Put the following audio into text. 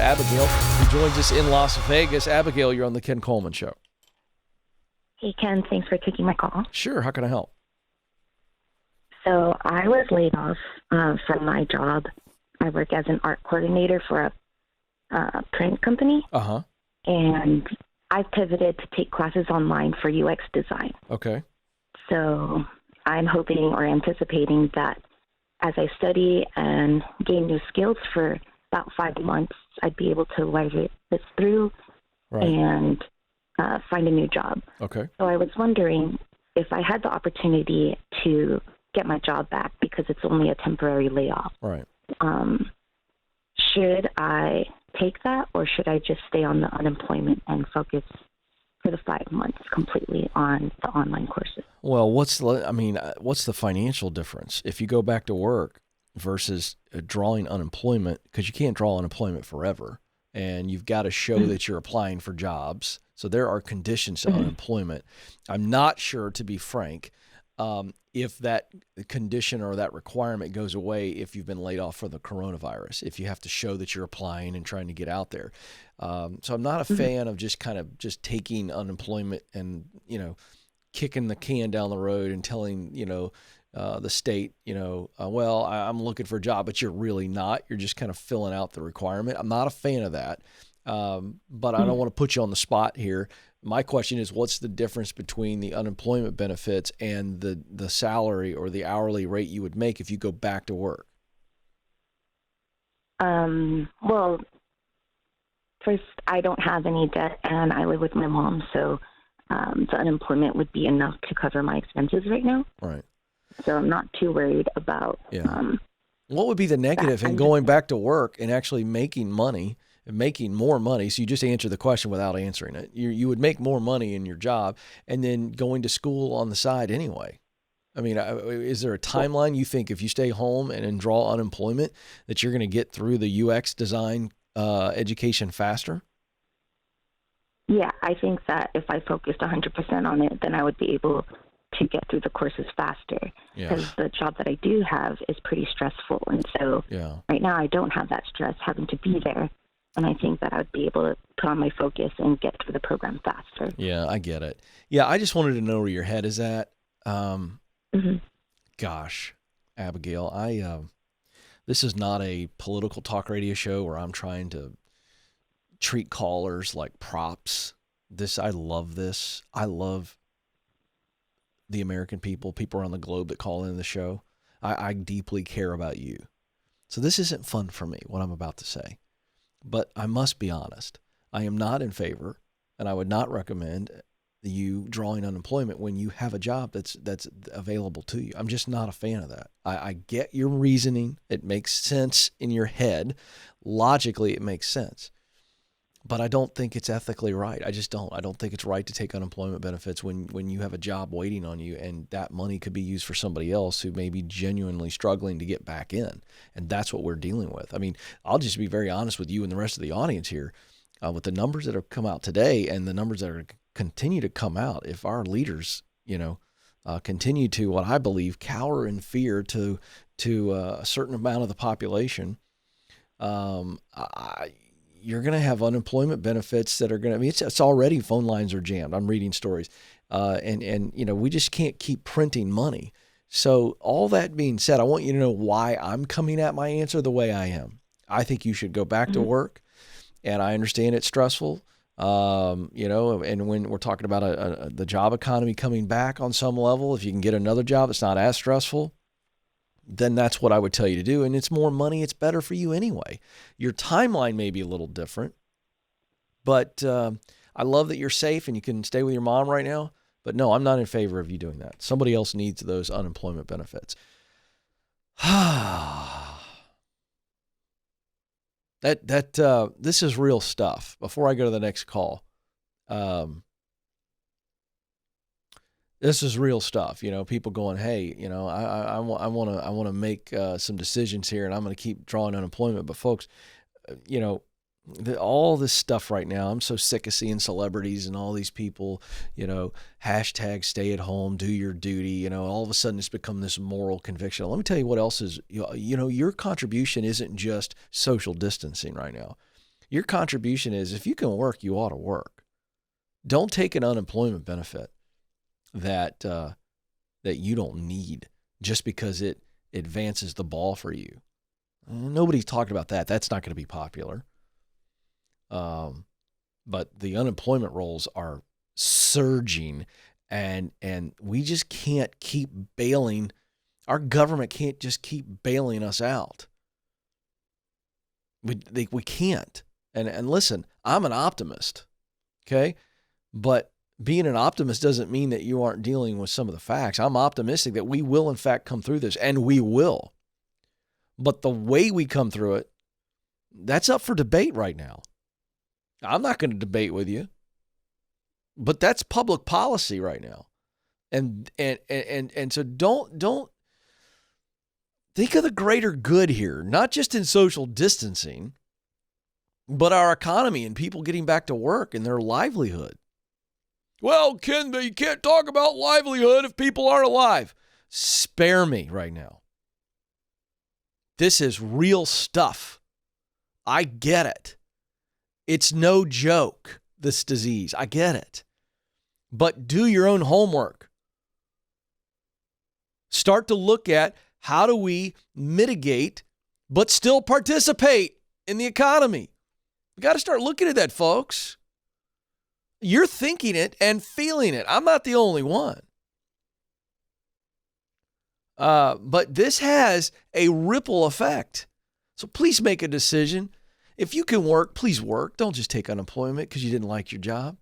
Abigail, who joins us in Las Vegas. Abigail, you're on the Ken Coleman Show. Hey, Ken. Thanks for taking my call. Sure. How can I help? So I was laid off from my job. I work as an art coordinator for a print company. Uh-huh. And I've pivoted to take classes online for UX design. Okay. So I'm hoping or anticipating that as I study and gain new skills for about 5 months, I'd be able to weather this through and find a new job. Okay. So I was wondering if I had the opportunity to get my job back because it's only a temporary layoff. Right. Should I take that, or should I just stay on the unemployment and focus for the 5 months completely on the online courses? Well, what's the financial difference if you go back to work versus drawing unemployment? Because you can't draw unemployment forever, and you've got to show that you're applying for jobs. So there are conditions to unemployment. I'm not sure, to be frank, if that condition or that requirement goes away if you've been laid off for the coronavirus, if you have to show that you're applying and trying to get out there. So I'm not a fan of just taking unemployment and, kicking the can down the road and telling, the state, well, I'm looking for a job, but you're really not. You're just kind of filling out the requirement. I'm not a fan of that. But I don't want to put you on the spot here. My question is, what's the difference between the unemployment benefits and the salary or the hourly rate you would make if you go back to work? Well, first, I don't have any debt, and I live with my mom, so the unemployment would be enough to cover my expenses right now. Right. So I'm not too worried about what would be the negative in going back to work and actually making money? Making more money, so you just answer the question without answering it. You would make more money in your job and then going to school on the side anyway. I mean, is there a timeline you think if you stay home and draw unemployment that you're going to get through the UX design education faster? Yeah, I think that if I focused 100% on it, then I would be able to get through the courses faster because the job that I do have is pretty stressful. And so right now I don't have that stress having to be there. And I think that I would be able to put on my focus and get through the program faster. Yeah, I get it. Yeah, I just wanted to know where your head is at. Gosh, Abigail, this is not a political talk radio show where I'm trying to treat callers like props. I love this. I love the American people around the globe that call in the show. I deeply care about you. So this isn't fun for me, what I'm about to say. But I must be honest. I am not in favor, and I would not recommend you drawing unemployment when you have a job that's available to you. I'm just not a fan of that. I get your reasoning. It makes sense in your head. Logically, it makes sense. But I don't think it's ethically right. I just don't. I don't think it's right to take unemployment benefits when you have a job waiting on you, and that money could be used for somebody else who may be genuinely struggling to get back in. And that's what we're dealing with. I mean, I'll just be very honest with you and the rest of the audience here. With the numbers that have come out today and the numbers that are continue to come out, if our leaders, continue to, what I believe, cower in fear to a certain amount of the population, you're going to have unemployment benefits that are going to, it's already, phone lines are jammed. I'm reading stories. And we just can't keep printing money. So all that being said, I want you to know why I'm coming at my answer the way I am. I think you should go back to work, and I understand it's stressful. And when we're talking about the job economy coming back on some level, if you can get another job that's not as stressful, then that's what I would tell you to do. And it's more money. It's better for you anyway. Your timeline may be a little different, but I love that you're safe and you can stay with your mom right now. But no, I'm not in favor of you doing that. Somebody else needs those unemployment benefits. This is real stuff. Before I go to the next call, this is real stuff. People going, hey, I want to make some decisions here, and I'm going to keep drawing unemployment. But folks, all this stuff right now, I'm so sick of seeing celebrities and all these people, hashtag stay at home, do your duty. All of a sudden it's become this moral conviction. Let me tell you what else is, your contribution isn't just social distancing right now. Your contribution is, if you can work, you ought to work. Don't take an unemployment benefit that that you don't need just because it advances the ball for you. Nobody's talking about that. That's not going to be popular. But the unemployment rolls are surging, and we just can't keep bailing. Our government can't just keep bailing us out. We can't. And listen, I'm an optimist, okay? But being an optimist doesn't mean that you aren't dealing with some of the facts. I'm optimistic that we will, in fact, come through this, and we will. But the way we come through it, that's up for debate right now. I'm not going to debate with you, but that's public policy right now. And so don't think of the greater good here, not just in social distancing, but our economy and people getting back to work and their livelihood. Well, Ken, you can't talk about livelihood if people aren't alive. Spare me right now. This is real stuff. I get it. It's no joke, this disease. I get it. But do your own homework. Start to look at, how do we mitigate but still participate in the economy? We got to start looking at that, folks. You're thinking it and feeling it. I'm not the only one. But this has a ripple effect. So please make a decision. If you can work, please work. Don't just take unemployment because you didn't like your job.